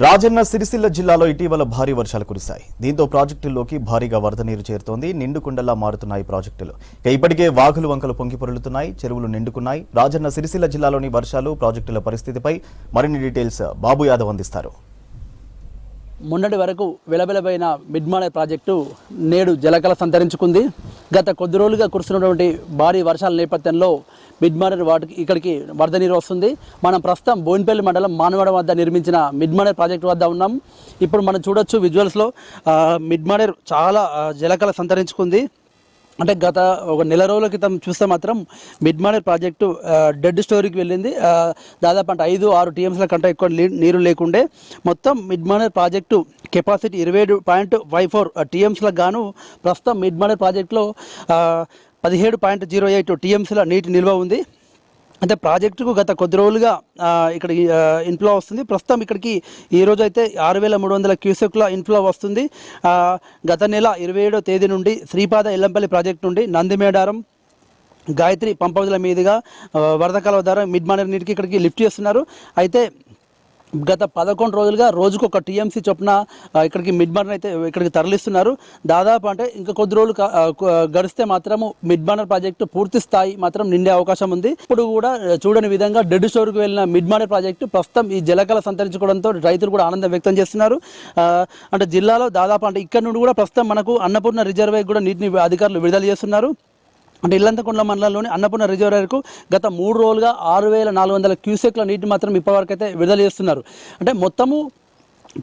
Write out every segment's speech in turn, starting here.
రాజన్న సిరిసిల్ల జిల్లాలో ఇటీవల భారీ వర్షాలు కురిశాయి. దీంతో ప్రాజెక్టుల్లోకి భారీగా వరద నీరు చేరుతోంది. నిండుకుండలా మారుతున్నాయి ప్రాజెక్టులు. ఇప్పటికే వాగులు వంకలు పొంగి పొర్లుతున్నాయి, చెరువులు నిండుకున్నాయి. రాజన్న సిరిసిల్ల జిల్లాలోని వర్షాలు, ప్రాజెక్టుల పరిస్థితిపై మరిన్ని డీటెయిల్స్ బాబు యాదవ్ అందిస్తారు. మొన్నటి వరకు వెలబెలబైన మిడ్మానేర్ ప్రాజెక్టు నేడు జలకళ సంతరించుకుంది. గత కొద్ది రోజులుగా కురుస్తున్నటువంటి భారీ వర్షాల నేపథ్యంలో మిడ్మానేర్ ఇక్కడికి వరద నీరు వస్తుంది. మనం ప్రస్తుతం బోయినపల్లి మండలం మానవాడ వద్ద నిర్మించిన మిడ్మానేర్ ప్రాజెక్టు వద్ద ఉన్నాం. ఇప్పుడు మనం చూడొచ్చు విజువల్స్లో మిడ్మానేర్ చాలా జలకళ సంతరించుకుంది. అంటే గత ఒక నెల రోజుల క్రితం చూస్తే మాత్రం మిడ్మానేర్ ప్రాజెక్టు డెడ్ స్టోరీకి వెళ్ళింది. దాదాపు అంటే 5-6 టీఎంసీల కంటే ఎక్కువ నీరు లేకుండే. మొత్తం మిడ్మానేర్ ప్రాజెక్టు కెపాసిటీ 27.54 టీఎంసీలకు గాను ప్రస్తుతం మిడ్మానేర్ ప్రాజెక్టులో 17.08 టీఎంసీల నీటి నిల్వ ఉంది. అంటే ప్రాజెక్టుకు గత కొద్ది రోజులుగా ఇక్కడికి ఇన్ఫ్లో వస్తుంది. ప్రస్తుతం ఇక్కడికి ఈరోజు అయితే 6,300 క్యూసెక్ల ఇన్ఫ్లో వస్తుంది. గత నెల 27వ తేదీ నుండి శ్రీపాద ఎల్లంపల్లి ప్రాజెక్టు నుండి నందిమేడారం గాయత్రి పంపవదుల మీదుగా వరద కాలువ ద్వారా మిడ్మానేర్ నీటికి ఇక్కడికి లిఫ్ట్ చేస్తున్నారు. అయితే గత 11 రోజులుగా రోజుకు ఒక టీఎంసీ చొప్పున ఇక్కడికి మిడ్మానేర్ అయితే ఇక్కడికి తరలిస్తున్నారు. దాదాపు అంటే ఇంకా కొద్ది రోజులు గడిస్తే మాత్రము మిడ్మానేర్ ప్రాజెక్టు పూర్తి స్థాయి మాత్రం నిండే అవకాశం ఉంది. ఇప్పుడు కూడా చూడని విధంగా డెడ్ స్టోర్కి వెళ్ళిన మిడ్మానేర్ ప్రాజెక్టు ప్రస్తుతం ఈ జలకళ సంతరించుకోవడంతో రైతులు కూడా ఆనందం వ్యక్తం చేస్తున్నారు. అంటే జిల్లాలో దాదాపు అంటే ఇక్కడ నుండి కూడా ప్రస్తుతం మనకు అన్నపూర్ణ రిజర్వాయర్ కూడా నీటిని అధికారులు విడుదల చేస్తున్నారు. అంటే ఇల్లంతకుంట్ల మండలంలోని అన్నపూర్ణ రిజర్వాయర్కు గత 3 రోజులుగా 6,400 క్యూసెక్ల నీటిని మాత్రం ఇప్పటివరకు అయితే విడుదల చేస్తున్నారు. అంటే మొత్తము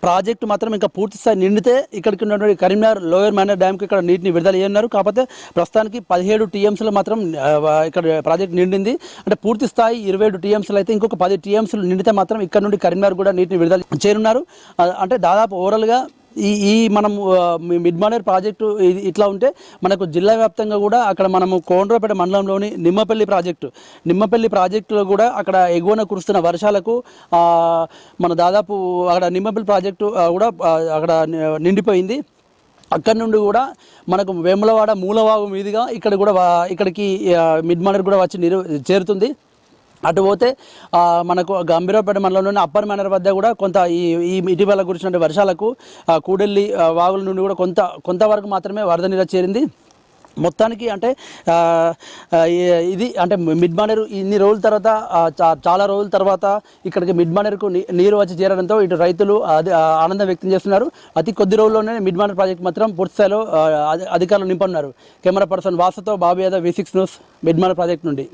ప్రాజెక్టు మాత్రం ఇంకా పూర్తి స్థాయి నిండితే ఇక్కడికి ఉన్నటువంటి కరీంనగర్ లోయర్ మేనర్ డ్యామ్కి ఇక్కడ నీటిని విడుదల చేయనున్నారు. కాకపోతే ప్రస్తుతానికి 17 టీఎంసీలు మాత్రం ఇక్కడ ప్రాజెక్ట్ నిండింది. అంటే పూర్తి స్థాయి 27 టీఎంసీలు అయితే ఇంకొక 10 టీఎంసీలు నిండితే మాత్రం ఇక్కడ నుండి కరీంనగర్ కూడా నీటిని విడుదల చేయనున్నారు. అంటే దాదాపు ఓవరాల్గా ఈ మనం మిడ్మానేర్ ప్రాజెక్టు ఇట్లా ఉంటే మనకు జిల్లా వ్యాప్తంగా కూడా అక్కడ మనము కోనరావుపేట మండలంలోని నిమ్మపల్లి ప్రాజెక్టులో కూడా అక్కడ ఎగువన కురుస్తున్న వర్షాలకు మన దాదాపు అక్కడ నిమ్మపల్లి ప్రాజెక్టు కూడా అక్కడ నిండిపోయింది. అక్కడి నుండి కూడా మనకు వేములవాడ మూలవాగు మీదుగా ఇక్కడికి మిడ్మానేర్ కూడా వచ్చి నీరు చేరుతుంది. అటు పోతే మనకు గంభీరావుపేట మండలంలోని అప్పర్ మేనర్ వద్ద కూడా కొంత ఈ ఇటీవల కురిసిన వర్షాలకు కూడెల్లి వాగుల నుండి కూడా కొంతవరకు మాత్రమే వరద నీరు చేరింది. మొత్తానికి అంటే ఇది అంటే మిడ్మానేర్ ఇన్ని రోజుల తర్వాత చాలా రోజుల తర్వాత ఇక్కడికి మిడ్మానేర్కు నీరు వచ్చి చేరడంతో ఇటు రైతులు ఆనందం వ్యక్తం చేస్తున్నారు. అతి కొద్ది రోజుల్లోనే మిడ్మానేర్ ప్రాజెక్ట్ మాత్రం పూర్తిస్థాయిలో అధికారులు నింపన్నారు. కెమెరా పర్సన్ వాసుతో Babu Yadav, V6 news, Mid Manair project నుండి.